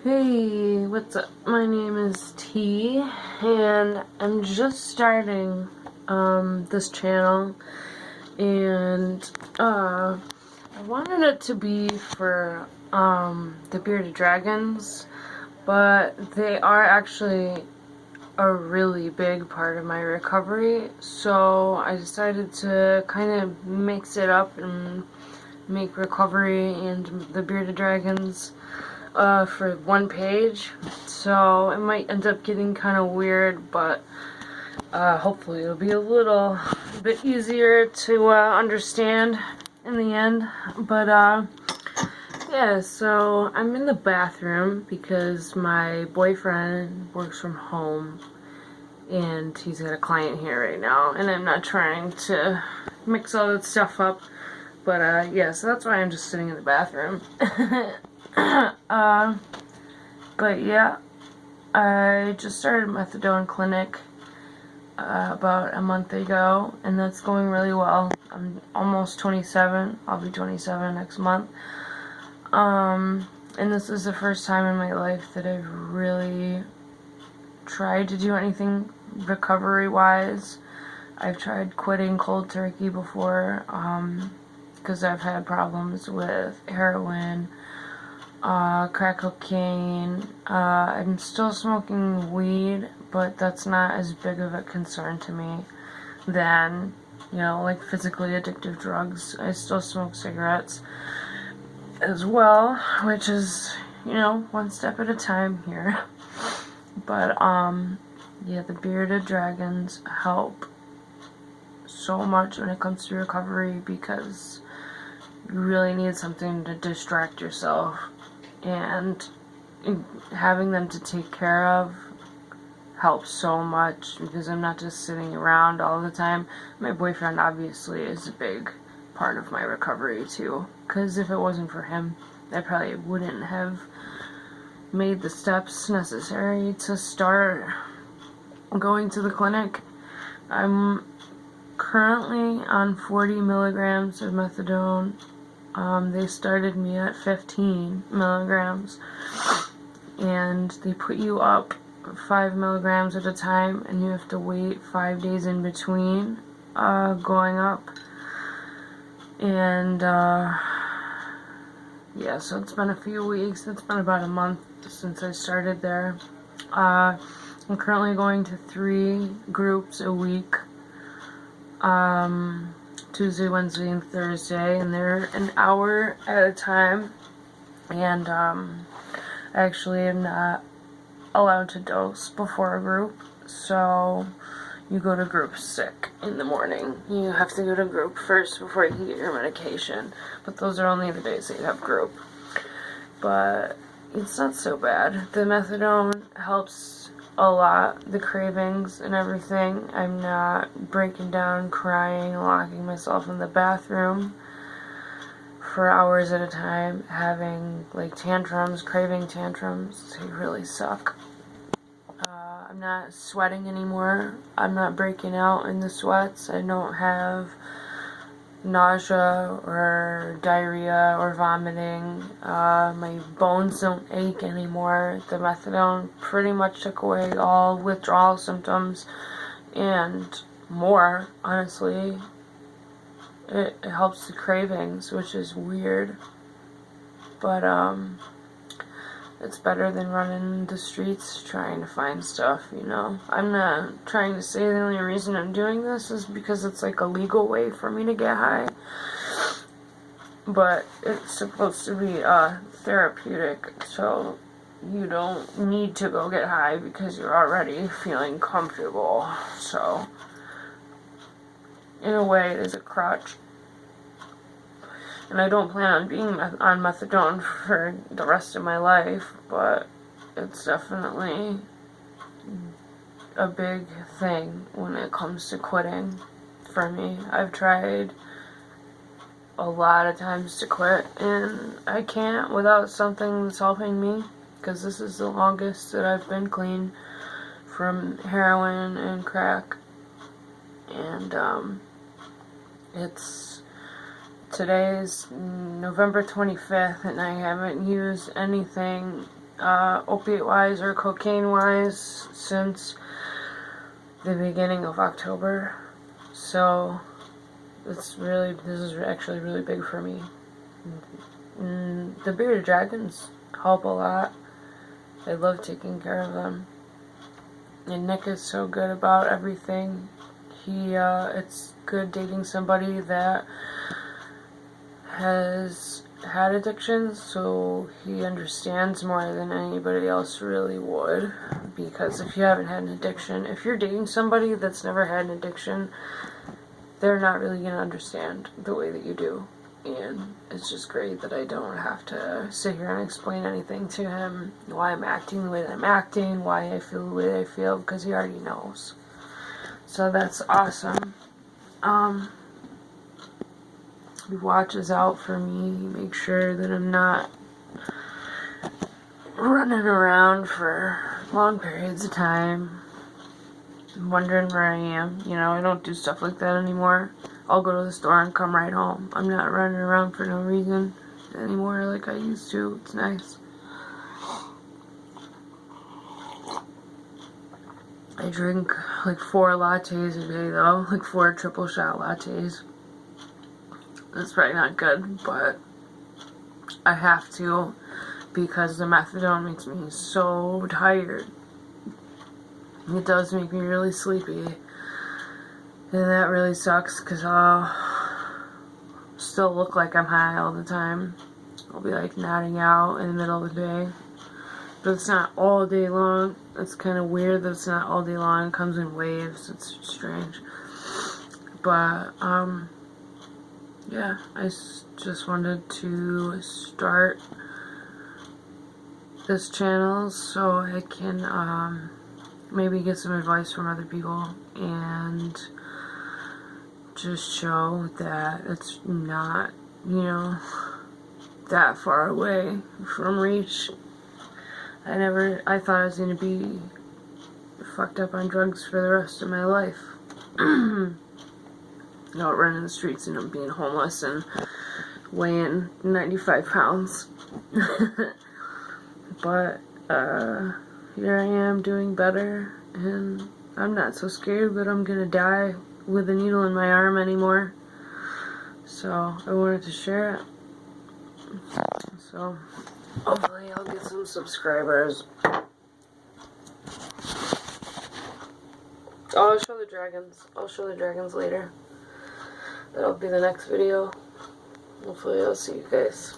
Hey, what's up? My name is T, and I'm just starting this channel, and I wanted it to be for the Bearded Dragons, but they are actually a really big part of my recovery, so I decided to kind of mix it up and make recovery and the Bearded Dragons for one page, so it might end up getting kind of weird, but hopefully it'll be a little bit easier to understand in the end. But yeah, so I'm in the bathroom because my boyfriend works from home and he's got a client here right now, and I'm not trying to mix all that stuff up, but yeah, so that's why I'm just sitting in the bathroom. But yeah, I just started methadone clinic about a month ago, and that's going really well. I'm almost 27. I'll be 27 next month. And this is the first time in my life that I've really tried to do anything recovery-wise. I've tried quitting cold turkey before, because I've had problems with heroin, crack cocaine. I'm still smoking weed, but that's not as big of a concern to me than, like physically addictive drugs. I still smoke cigarettes as well, which is, one step at a time here. But, yeah, the Bearded Dragons help so much when it comes to recovery because you really need something to distract yourself, and having them to take care of helps so much because I'm not just sitting around all the time. My boyfriend obviously is a big part of my recovery too, because if it wasn't for him, I probably wouldn't have made the steps necessary to start going to the clinic. I'm currently on 40 milligrams of methadone. They started me at 15 milligrams, and they put you up 5 milligrams at a time, and you have to wait 5 days in between going up. And yeah, so it's been a few weeks. It's been about a month since I started there. I'm currently going to 3 groups a week. Tuesday, Wednesday, and Thursday, and they're an hour at a time, and I actually am not allowed to dose before a group, so you go to group sick in the morning. You have to go to group first before you can get your medication, but those are only the days that you have group. But it's not so bad. The methadone helps a lot, the cravings and everything. I'm not breaking down, crying, locking myself in the bathroom for hours at a time, having like tantrums, craving tantrums. They really suck. I'm not sweating anymore. I'm not breaking out in the sweats. I don't have nausea or diarrhea or vomiting. My bones don't ache anymore. The methadone pretty much took away all withdrawal symptoms and more, honestly. It helps the cravings, which is weird, but it's better than running the streets trying to find stuff, I'm not trying to say the only reason I'm doing this is because it's like a legal way for me to get high. But it's supposed to be therapeutic, so you don't need to go get high because you're already feeling comfortable. So, in a way, it is a crutch. And I don't plan on being on methadone for the rest of my life, but it's definitely a big thing when it comes to quitting for me. I've tried a lot of times to quit, and I can't without something that's helping me, because this is the longest that I've been clean from heroin and crack. And today is November 25th, and I haven't used anything opiate-wise or cocaine-wise since the beginning of October. So this is actually really big for me. The bearded dragons help a lot. I love taking care of them. And Nick is so good about everything. It's good dating somebody that has had addictions, so he understands more than anybody else really would. Because if you haven't had an addiction, if you're dating somebody that's never had an addiction, they're not really going to understand the way that you do. And it's just great that I don't have to sit here and explain anything to him, why I'm acting the way that I'm acting, why I feel the way that I feel, because he already knows. So that's awesome. He watches out for me, he makes sure that I'm not running around for long periods of time, wondering where I am. You know, I don't do stuff like that anymore. I'll go to the store and come right home. I'm not running around for no reason anymore like I used to. It's nice. I drink like 4 lattes a day though, like 4 triple shot lattes. That's probably not good, but I have to because the methadone makes me so tired. It does make me really sleepy. And that really sucks because I'll still look like I'm high all the time. I'll be like nodding out in the middle of the day. But it's not all day long. It's kind of weird that it's not all day long. It comes in waves. It's strange. But, yeah, I just wanted to start this channel so I can, maybe get some advice from other people and just show that it's not, you know, that far away from reach. I thought I was going to be fucked up on drugs for the rest of my life. Out running the streets and being homeless and weighing 95 pounds. But, here I am doing better, and I'm not so scared that I'm gonna die with a needle in my arm anymore. So, I wanted to share it. So, hopefully I'll get some subscribers. Oh, I'll show the dragons. I'll show the dragons later. That'll be the next video. Hopefully I'll see you guys.